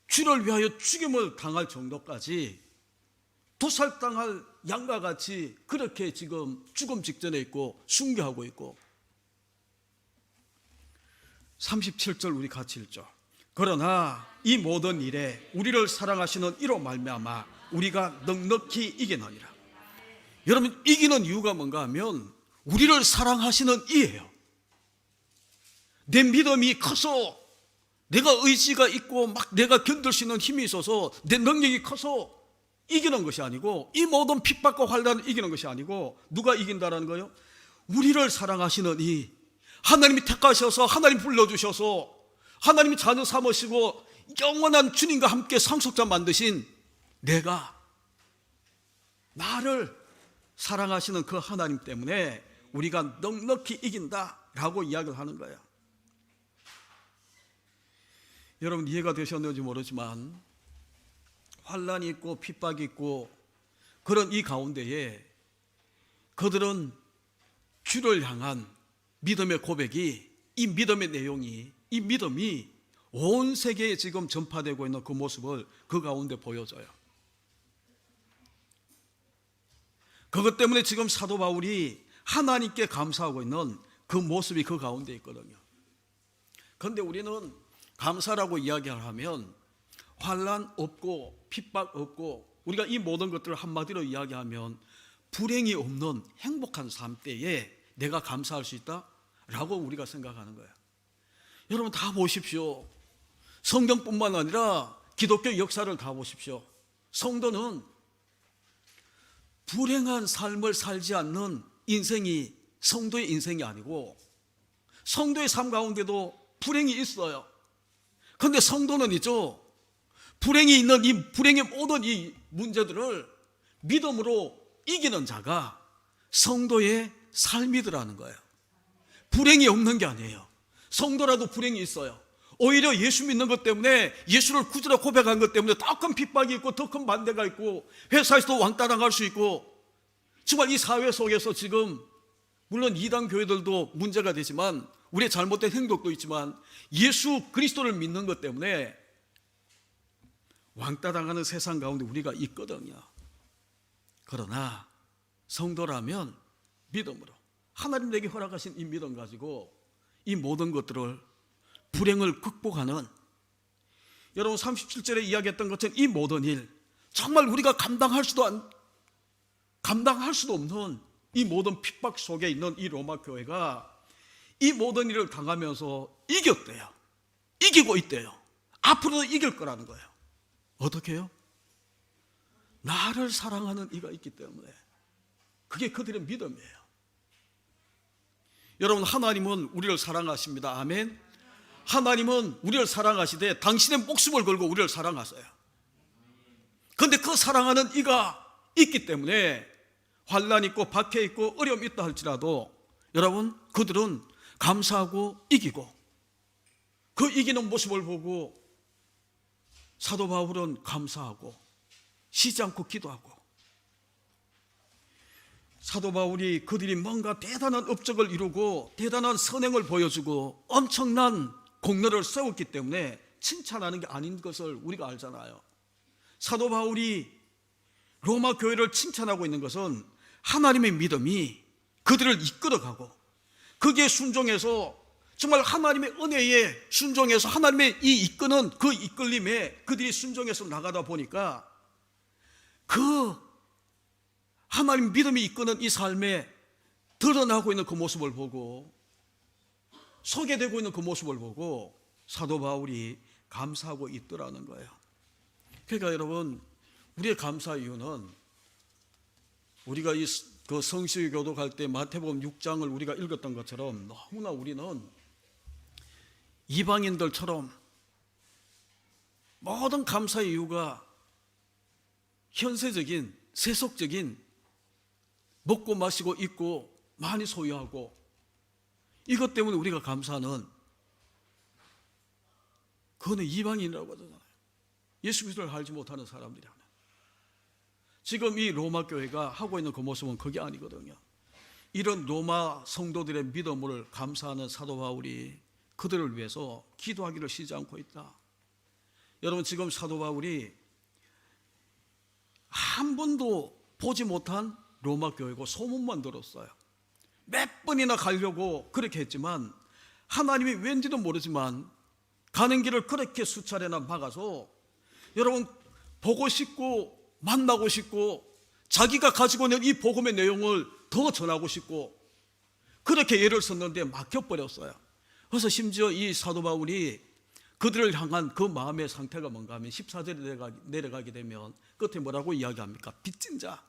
주를 위하여 죽임을 당할 정도까지 도살당할 양과 같이 그렇게 지금 죽음 직전에 있고 순교하고 있고. 37절 우리 같이 읽죠. 그러나 이 모든 일에 우리를 사랑하시는 이로 말미암아 우리가 넉넉히 이기느니라. 여러분 이기는 이유가 뭔가 하면 우리를 사랑하시는 이예요. 내 믿음이 커서 내가 의지가 있고 막 내가 견딜 수 있는 힘이 있어서 내 능력이 커서 이기는 것이 아니고 이 모든 핍박과 환난을 이기는 것이 아니고 누가 이긴다라는 거예요? 우리를 사랑하시는 이 하나님이 택하셔서 하나님 불러주셔서 하나님이 자녀 삼으시고 영원한 주님과 함께 상속자 만드신 나를 사랑하시는 그 하나님 때문에 우리가 넉넉히 이긴다라고 이야기를 하는 거예요. 여러분 이해가 되셨는지 모르지만 환난이 있고 핍박이 있고 그런 이 가운데에 그들은 주를 향한 믿음의 고백이 이 믿음의 내용이 이 믿음이 온 세계에 지금 전파되고 있는 그 모습을 그 가운데 보여줘요. 그것 때문에 지금 사도 바울이 하나님께 감사하고 있는 그 모습이 그 가운데 있거든요. 그런데 우리는 감사라고 이야기를 하면 환난 없고 핍박 없고 우리가 이 모든 것들을 한마디로 이야기하면 불행이 없는 행복한 삶 때에 내가 감사할 수 있다라고 우리가 생각하는 거예요. 여러분 다 보십시오. 성경뿐만 아니라 기독교 역사를 다 보십시오. 성도는 불행한 삶을 살지 않는 인생이 성도의 인생이 아니고 성도의 삶 가운데도 불행이 있어요. 그런데 성도는 불행이 있는 이 불행의 모든 이 문제들을 믿음으로 이기는 자가 성도의 삶이더라는 거예요. 불행이 없는 게 아니에요. 성도라도 불행이 있어요. 오히려 예수 믿는 것 때문에 예수를 구주라 고백한 것 때문에 더 큰 핍박이 있고 더 큰 반대가 있고 회사에서도 왕따 당할 수 있고 정말 이 사회 속에서 지금 물론 이단 교회들도 문제가 되지만 우리의 잘못된 행동도 있지만 예수 그리스도를 믿는 것 때문에 왕따 당하는 세상 가운데 우리가 있거든요. 그러나 성도라면 믿음으로 하나님 내게 허락하신 이 믿음 가지고 이 모든 것들을 불행을 극복하는 여러분 37절에 이야기했던 것처럼 이 모든 일 정말 우리가 감당할 수도 없는 이 모든 핍박 속에 있는 이 로마 교회가 이 모든 일을 당하면서 이겼대요. 이기고 있대요. 앞으로도 이길 거라는 거예요. 어떻게 해요? 나를 사랑하는 이가 있기 때문에. 그게 그들의 믿음이에요. 여러분 하나님은 우리를 사랑하십니다. 아멘. 하나님은 우리를 사랑하시되 당신의 목숨을 걸고 우리를 사랑하세요. 그런데 그 사랑하는 이가 있기 때문에 환난 있고 박해 있고 어려움 있다 할지라도 여러분 그들은 감사하고 이기고 그 이기는 모습을 보고 사도 바울은 감사하고 쉬지 않고 기도하고 사도 바울이 그들이 뭔가 대단한 업적을 이루고 대단한 선행을 보여주고 엄청난 공로를 세웠기 때문에 칭찬하는 게 아닌 것을 우리가 알잖아요. 사도 바울이 로마 교회를 칭찬하고 있는 것은 하나님의 믿음이 그들을 이끌어가고 거기에 순종해서 정말 하나님의 은혜에 순종해서 하나님의 이 이끄는 그 이끌림에 그들이 순종해서 나가다 보니까 그 하나님 믿음이 이끄는 이 삶에 드러나고 있는 그 모습을 보고 소개되고 있는 그 모습을 보고 사도 바울이 감사하고 있더라는 거예요. 그러니까 여러분 우리의 감사 이유는 우리가 그 성식의 교독할 때 마태복음 6장을 우리가 읽었던 것처럼 너무나 우리는 이방인들처럼 모든 감사의 이유가 현세적인 세속적인 먹고 마시고 입고 많이 소유하고 이것 때문에 우리가 감사하는 그거는 이방인이라고 하잖아요. 예수 그리스도를 알지 못하는 사람들이 하는. 지금 이 로마 교회가 하고 있는 그 모습은 그게 아니거든요. 이런 로마 성도들의 믿음을 감사하는 사도 바울이 그들을 위해서 기도하기를 쉬지 않고 있다. 여러분, 지금 사도 바울이 한 번도 보지 못한 로마 교회고 소문만 들었어요. 몇 번이나 가려고 그렇게 했지만 하나님이 왠지도 모르지만 가는 길을 그렇게 수차례나 막아서 여러분 보고 싶고 만나고 싶고 자기가 가지고 있는 이 복음의 내용을 더 전하고 싶고 그렇게 애를 썼는데 막혀버렸어요. 그래서 심지어 이 사도 바울이 그들을 향한 그 마음의 상태가 뭔가 하면 14절에 내려가게 되면 끝에 뭐라고 이야기합니까? 빚진 자.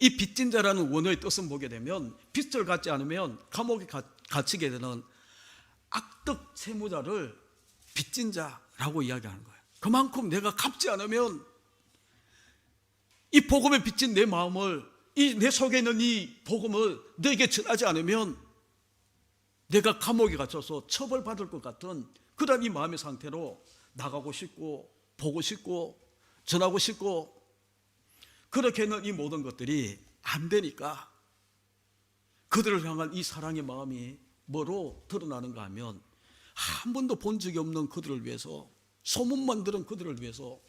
이 빚진 자라는 원어의 뜻은 보게 되면 빚을 갚지 않으면 감옥에 갇히게 되는 악덕 채무자를 빚진 자라고 이야기하는 거예요. 그만큼 내가 갚지 않으면 이 복음에 빚진 내 마음을 내 속에 있는 이 복음을 너에게 전하지 않으면 내가 감옥에 갇혀서 처벌받을 것 같은 그런 이 마음의 상태로 나가고 싶고 보고 싶고 전하고 싶고 그렇게 있는 이 모든 것들이 안 되니까 그들을 향한 이 사랑의 마음이 뭐로 드러나는가 하면 한 번도 본 적이 없는 그들을 위해서 소문만 들은 그들을 위해서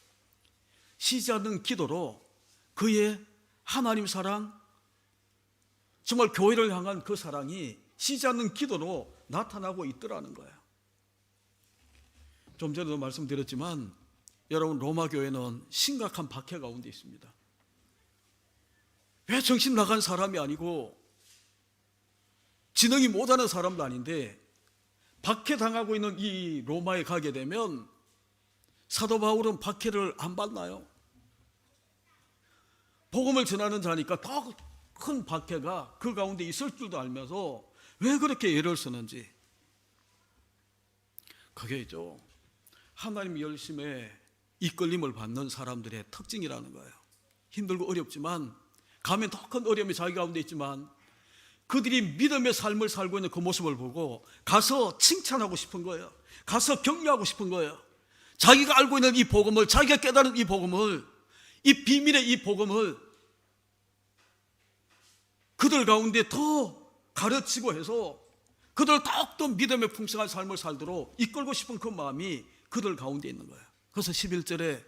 쉬지 않는 기도로 그의 하나님 사랑 정말 교회를 향한 그 사랑이 쉬지 않는 기도로 나타나고 있더라는 거예요. 좀 전에도 말씀드렸지만 여러분 로마 교회는 심각한 박해 가운데 있습니다. 왜 정신 나간 사람이 아니고 지능이 못하는 사람도 아닌데 박해당하고 있는 이 로마에 가게 되면 사도 바울은 박해를 안 받나요? 복음을 전하는 자니까 더 큰 박해가 그 가운데 있을 줄도 알면서 왜 그렇게 애를 쓰는지 그게 있죠. 하나님 열심에 이끌림을 받는 사람들의 특징이라는 거예요. 힘들고 어렵지만 가면 더 큰 어려움이 자기 가운데 있지만 그들이 믿음의 삶을 살고 있는 그 모습을 보고 가서 칭찬하고 싶은 거예요. 가서 격려하고 싶은 거예요. 자기가 알고 있는 이 복음을, 자기가 깨달은 이 복음을, 이 비밀의 이 복음을 그들 가운데 더 가르치고 해서 그들 더욱더 믿음의 풍성한 삶을 살도록 이끌고 싶은 그 마음이 그들 가운데 있는 거예요. 그래서 11절에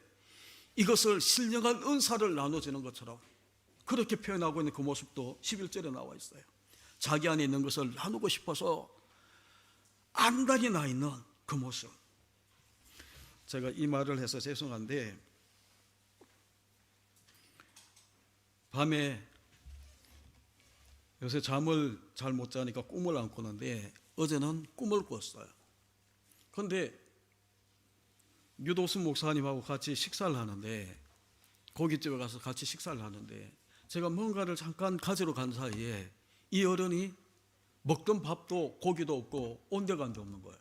이것을 신령한 은사를 나눠주는 것처럼 그렇게 표현하고 있는 그 모습도 11절에 나와 있어요. 자기 안에 있는 것을 나누고 싶어서 안달이 나 있는 그 모습. 제가 이 말을 해서 죄송한데 밤에 요새 잠을 잘 못 자니까 꿈을 안 꾸는데 어제는 꿈을 꿨어요. 그런데 유도순 목사님하고 같이 식사를 하는데 고깃집에 가서 같이 식사를 하는데 제가 뭔가를 잠깐 가지러 간 사이에 이 어른이 먹던 밥도 고기도 없고 온데간데 없는 거예요.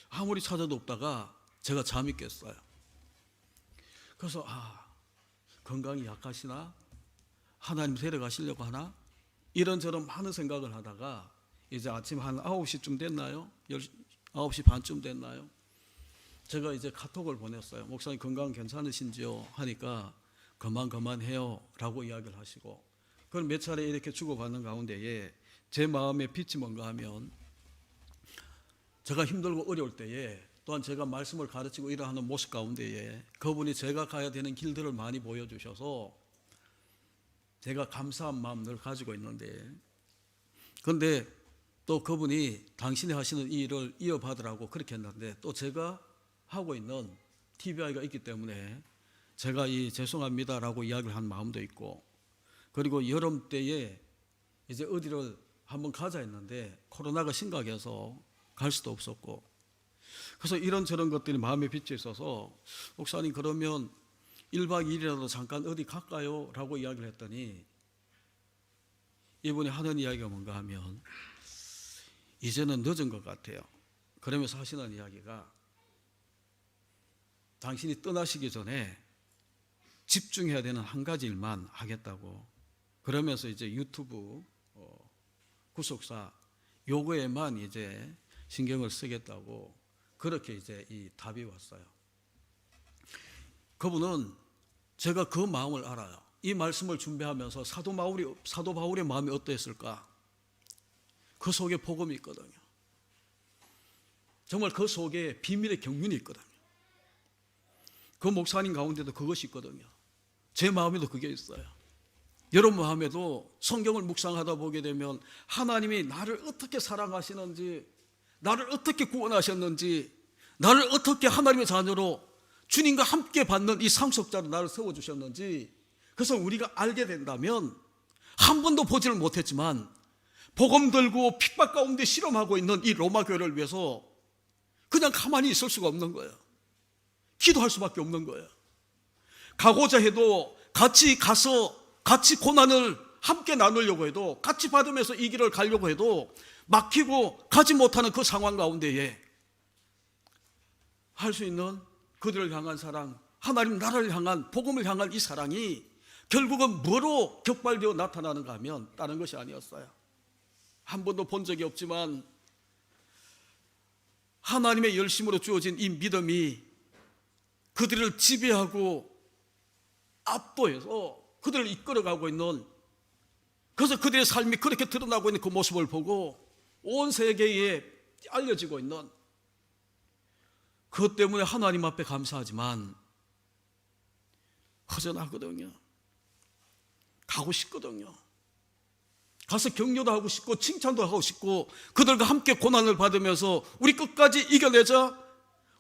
아무리 찾아도 없다가 제가 잠이 깼어요. 그래서 건강이 약하시나? 하나님 데려가시려고 하나? 이런저런 많은 생각을 하다가 이제 아침 한 9시쯤 됐나요? 9시 반쯤 됐나요? 제가 이제 카톡을 보냈어요. 목사님 건강 괜찮으신지요? 하니까 그만해요 라고 이야기를 하시고 그걸 몇 차례 이렇게 주고받는 가운데에 제 마음의 빛이 뭔가 하면 제가 힘들고 어려울 때에 또한 제가 말씀을 가르치고 일하는 모습 가운데에 그분이 제가 가야 되는 길들을 많이 보여주셔서 제가 감사한 마음을 가지고 있는데 그런데 또 그분이 당신이 하시는 이 일을 이어받으라고 그렇게 했는데 또 제가 하고 있는 TBI가 있기 때문에 제가 죄송합니다라고 이야기를 한 마음도 있고 그리고 여름 때에 이제 어디를 한번 가자 했는데 코로나가 심각해서 갈 수도 없었고 그래서 이런저런 것들이 마음에 비쳐 있어서 목사님 그러면 1박 2일이라도 잠깐 어디 갈까요? 라고 이야기를 했더니 이분이 하는 이야기가 뭔가 하면 이제는 늦은 것 같아요. 그러면서 하시는 이야기가 당신이 떠나시기 전에 집중해야 되는 한 가지 일만 하겠다고, 그러면서 이제 유튜브 구속사 요거에만 이제 신경을 쓰겠다고, 그렇게 이제 이 답이 왔어요. 그분은 제가 그 마음을 알아요. 이 말씀을 준비하면서 사도 바울의 마음이 어떠했을까? 그 속에 복음이 있거든요. 정말 그 속에 비밀의 경륜이 있거든요. 그 목사님 가운데도 그것이 있거든요. 제 마음에도 그게 있어요. 여러분 마음에도 성경을 묵상하다 보게 되면 하나님이 나를 어떻게 사랑하시는지, 나를 어떻게 구원하셨는지, 나를 어떻게 하나님의 자녀로 주님과 함께 받는 이 상속자로 나를 세워주셨는지, 그래서 우리가 알게 된다면 한 번도 보지를 못했지만 복음 들고 핍박 가운데 실험하고 있는 이 로마 교회를 위해서 그냥 가만히 있을 수가 없는 거예요. 기도할 수밖에 없는 거예요. 가고자 해도 같이 가서 같이 고난을 함께 나누려고 해도, 같이 받으면서 이 길을 가려고 해도 막히고 가지 못하는 그 상황 가운데에 할 수 있는 그들을 향한 사랑, 하나님 나라를 향한, 복음을 향한 이 사랑이 결국은 뭐로 격발되어 나타나는가 하면 다른 것이 아니었어요. 한 번도 본 적이 없지만 하나님의 열심으로 주어진 이 믿음이 그들을 지배하고 압도해서 그들을 이끌어가고 있는, 그래서 그들의 삶이 그렇게 드러나고 있는 그 모습을 보고 온 세계에 알려지고 있는, 그것 때문에 하나님 앞에 감사하지만 허전하거든요. 가고 싶거든요. 가서 격려도 하고 싶고 칭찬도 하고 싶고 그들과 함께 고난을 받으면서 우리 끝까지 이겨내자,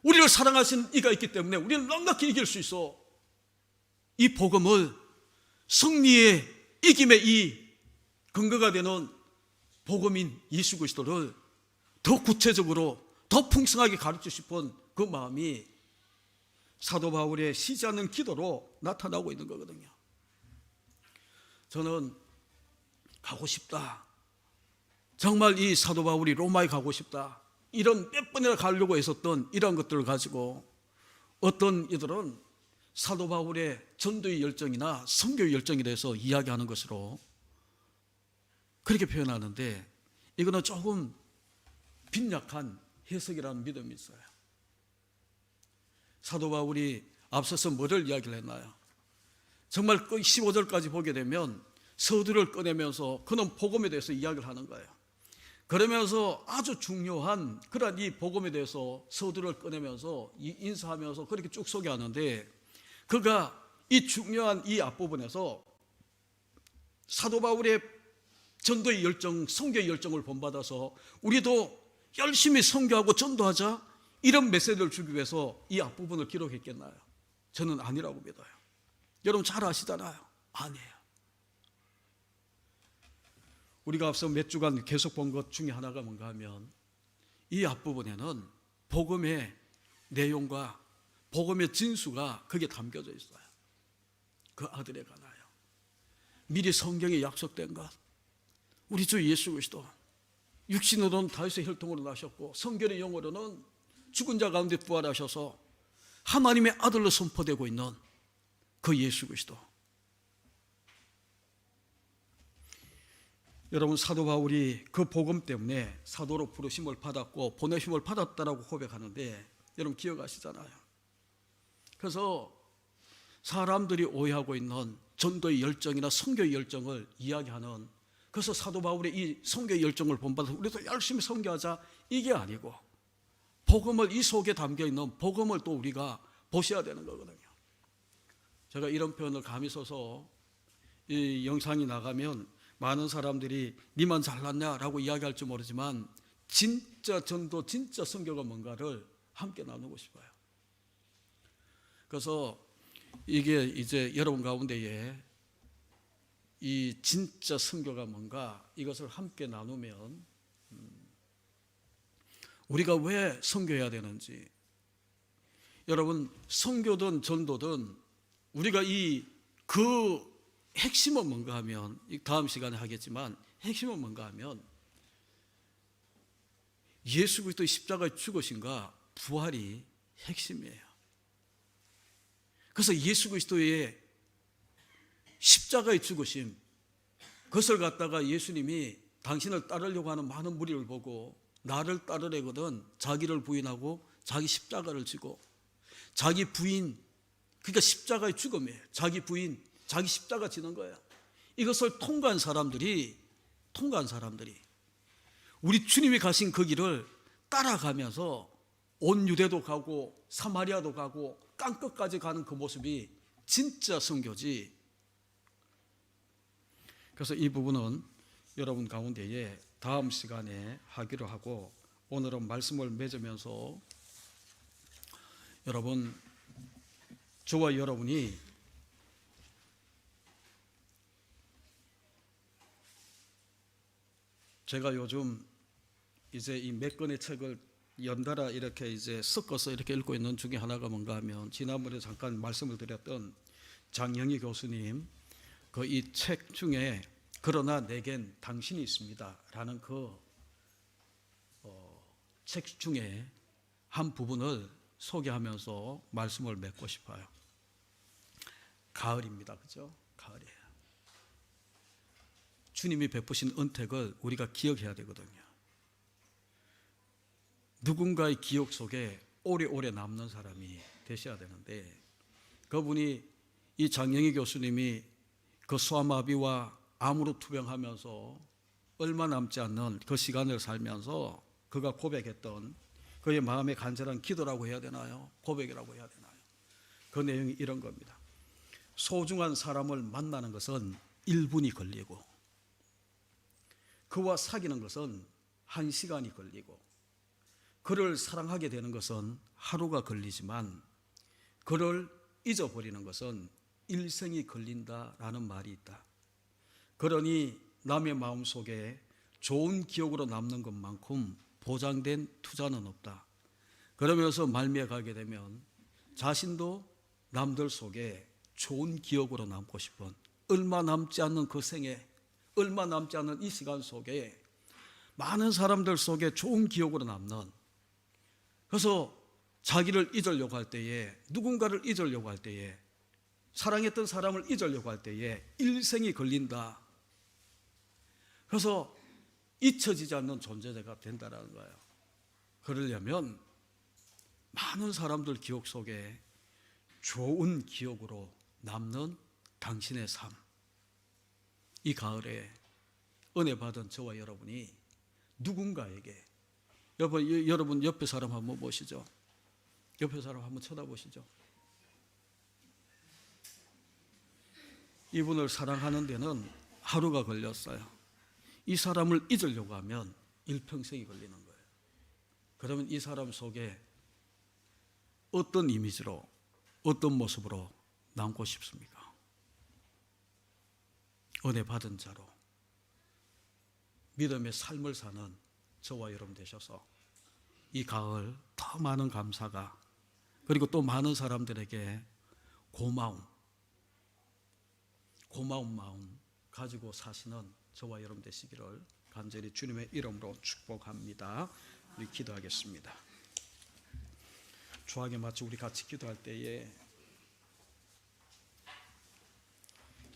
우리를 사랑하신 이가 있기 때문에 우리는 넉넉히 이길 수 있어. 이 복음을, 승리의 이김의 이 근거가 되는 복음인 예수 그리스도를 더 구체적으로 더 풍성하게 가르치고 싶은 그 마음이 사도 바울의 쉬지 않는 기도로 나타나고 있는 거거든요. 저는 가고 싶다, 정말 이 사도 바울이 로마에 가고 싶다, 이런 몇 번이나 가려고 했었던 이런 것들을 가지고 어떤 이들은 사도 바울의 전도의 열정이나 선교의 열정에 대해서 이야기하는 것으로 그렇게 표현하는데, 이거는 조금 빈약한 해석이라는 믿음이 있어요. 사도 바울이 앞서서 뭐를 이야기를 했나요? 정말 15절까지 보게 되면 서두를 꺼내면서 그는 복음에 대해서 이야기를 하는 거예요. 그러면서 아주 중요한 그런 이 복음에 대해서 서두를 꺼내면서 인사하면서 그렇게 쭉 소개하는데, 그가 이 중요한 이 앞부분에서 사도 바울의 전도의 열정, 선교의 열정을 본받아서 우리도 열심히 선교하고 전도하자, 이런 메시지를 주기 위해서 이 앞부분을 기록했겠나요? 저는 아니라고 믿어요. 여러분 잘 아시잖아요. 아니에요. 우리가 앞서 몇 주간 계속 본 것 중에 하나가 뭔가 하면 이 앞부분에는 복음의 내용과 복음의 진수가 거기에 담겨져 있어요. 그 아들에 관하여 미리 성경에 약속된 것, 우리 주 예수 그리스도 육신으로는 다윗의 혈통으로 나셨고 성결의 영으로는 죽은 자 가운데 부활하셔서 하나님의 아들로 선포되고 있는 그 예수 그리스도. 여러분 사도 바울이 그 복음 때문에 사도로 부르심을 받았고 보내심을 받았다라고 고백하는데 여러분 기억하시잖아요. 그래서 사람들이 오해하고 있는 전도의 열정이나 선교의 열정을 이야기하는, 그래서 사도 바울의 이 선교의 열정을 본받아서 우리도 열심히 선교하자, 이게 아니고 복음을, 이 속에 담겨있는 복음을 또 우리가 보셔야 되는 거거든요. 제가 이런 표현을 감히 써서 이 영상이 나가면 많은 사람들이 니만 잘났냐라고 이야기할지 모르지만 진짜 전도, 진짜 선교가 뭔가를 함께 나누고 싶어요. 그래서 이게 이제 여러분 가운데에 이 진짜 선교가 뭔가, 이것을 함께 나누면 우리가 왜 선교해야 되는지, 여러분 선교든 전도든 우리가 그 핵심은 뭔가 하면 다음 시간에 하겠지만 핵심은 뭔가 하면 예수 그리스도의 십자가의 죽으심과 부활이 핵심이에요. 그래서 예수 그리스도의 십자가의 죽으심, 그것을 갖다가 예수님이 당신을 따르려고 하는 많은 무리를 보고 나를 따르려거든 자기를 부인하고 자기 십자가를 지고 자기 부인, 그러니까 십자가의 죽음이에요. 자기 부인, 자기 십자가 지는 거예요. 이것을 통과한 사람들이 우리 주님이 가신 그 길을 따라가면서 온 유대도 가고 사마리아도 가고 땅끝까지 가는 그 모습이 진짜 선교지. 그래서 이 부분은 여러분 가운데에 다음 시간에 하기로 하고, 오늘은 말씀을 맺으면서 여러분, 저와 여러분이 제가 요즘 이제 이 몇 권의 책을 연달아 이렇게 이제 섞어서 이렇게 읽고 있는 중에 하나가 뭔가 하면, 지난번에 잠깐 말씀을 드렸던 장영희 교수님 그 이 책 중에 그러나 내겐 당신이 있습니다 라는 그 책 중에 한 부분을 소개하면서 말씀을 맺고 싶어요. 가을입니다. 그죠? 가을이에요. 주님이 베푸신 은택을 우리가 기억해야 되거든요. 누군가의 기억 속에 오래오래 남는 사람이 되셔야 되는데, 그분이 이 장영희 교수님이 그 소아마비와 암으로 투병하면서 얼마 남지 않는 그 시간을 살면서 그가 고백했던 그의 마음의 간절한 기도라고 해야 되나요? 고백이라고 해야 되나요? 그 내용이 이런 겁니다. 소중한 사람을 만나는 것은 1분이 걸리고, 그와 사귀는 것은 1시간이 걸리고, 그를 사랑하게 되는 것은 하루가 걸리지만 그를 잊어버리는 것은 일생이 걸린다라는 말이 있다. 그러니 남의 마음속에 좋은 기억으로 남는 것만큼 보장된 투자는 없다. 그러면서 말미에 가게 되면 자신도 남들 속에 좋은 기억으로 남고 싶은, 얼마 남지 않는 그 생에, 얼마 남지 않는 이 시간 속에 많은 사람들 속에 좋은 기억으로 남는, 그래서 자기를 잊으려고 할 때에, 누군가를 잊으려고 할 때에, 사랑했던 사람을 잊으려고 할 때에 일생이 걸린다. 그래서 잊혀지지 않는 존재가 된다는 거예요. 그러려면 많은 사람들 기억 속에 좋은 기억으로 남는 당신의 삶, 이 가을에 은혜 받은 저와 여러분이 누군가에게, 여러분 옆에 사람 한번 보시죠. 옆에 사람 한번 쳐다보시죠. 이분을 사랑하는 데는 하루가 걸렸어요. 이 사람을 잊으려고 하면 일평생이 걸리는 거예요. 그러면 이 사람 속에 어떤 이미지로, 어떤 모습으로 남고 싶습니까? 은혜 받은 자로 믿음의 삶을 사는 저와 여러분 되셔서 이 가을 더 많은 감사가, 그리고 또 많은 사람들에게 고마운 마음 가지고 사시는 저와 여러분 되시기를 간절히 주님의 이름으로 축복합니다. 우리 기도하겠습니다. 주하게 마치 우리 같이 기도할 때에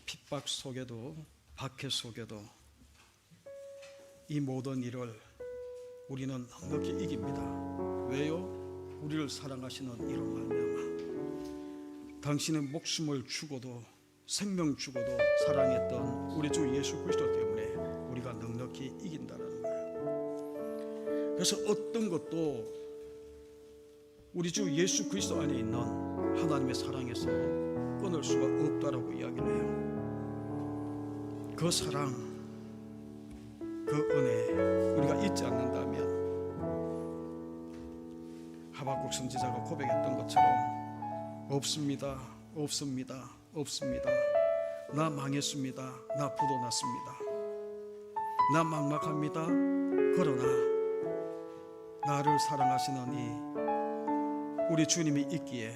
핍박 속에도 박해 속에도 이 모든 일을 우리는 넉넉히 이깁니다. 왜요? 우리를 사랑하시는 이로 말미암아. 당신의 목숨을 주고도 생명 주고도 사랑했던 우리 주 예수 그리스도 때문에 우리가 넉넉히 이긴다는 거예요. 그래서 어떤 것도 우리 주 예수 그리스도 안에 있는 하나님의 사랑에서 끊을 수가 없다라고 이야기를 해요. 그 사랑, 그 은혜 우리가 잊지 않는다면 하박국 선지자가 고백했던 것처럼 없습니다, 없습니다, 없습니다. 나 망했습니다. 나 부도 났습니다. 나 막막합니다. 그러나 나를 사랑하시는 이 우리 주님이 있기에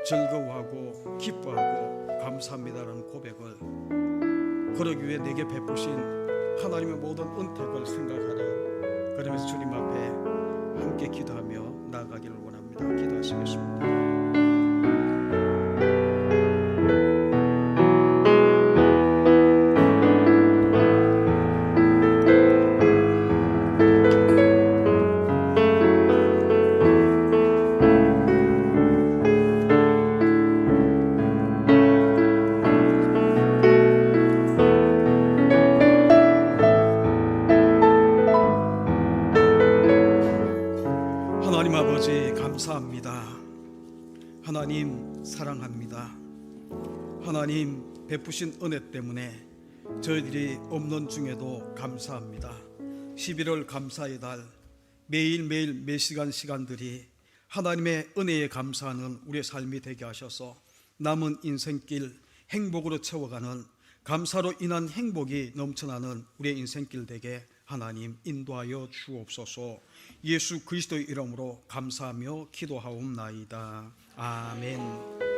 즐거워하고 기뻐하고 감사합니다라는 고백을, 그러기 위해 내게 베푸신 하나님의 모든 은택을 생각하는, 그러면서 주님 앞에 함께 기도하며 나아가기를 원합니다. 기도하시겠습니다. 하나님 아버지 감사합니다. 하나님 사랑합니다. 하나님 베푸신 은혜 때문에 저희들이 없는 중에도 감사합니다. 11월 감사의 달, 매일매일 매 시간들이 하나님의 은혜에 감사하는 우리의 삶이 되게 하셔서 남은 인생길 행복으로 채워가는, 감사로 인한 행복이 넘쳐나는 우리의 인생길 되게 하나님 인도하여 주옵소서. 예수 그리스도의 이름으로 감사하며 기도하옵나이다. 아멘.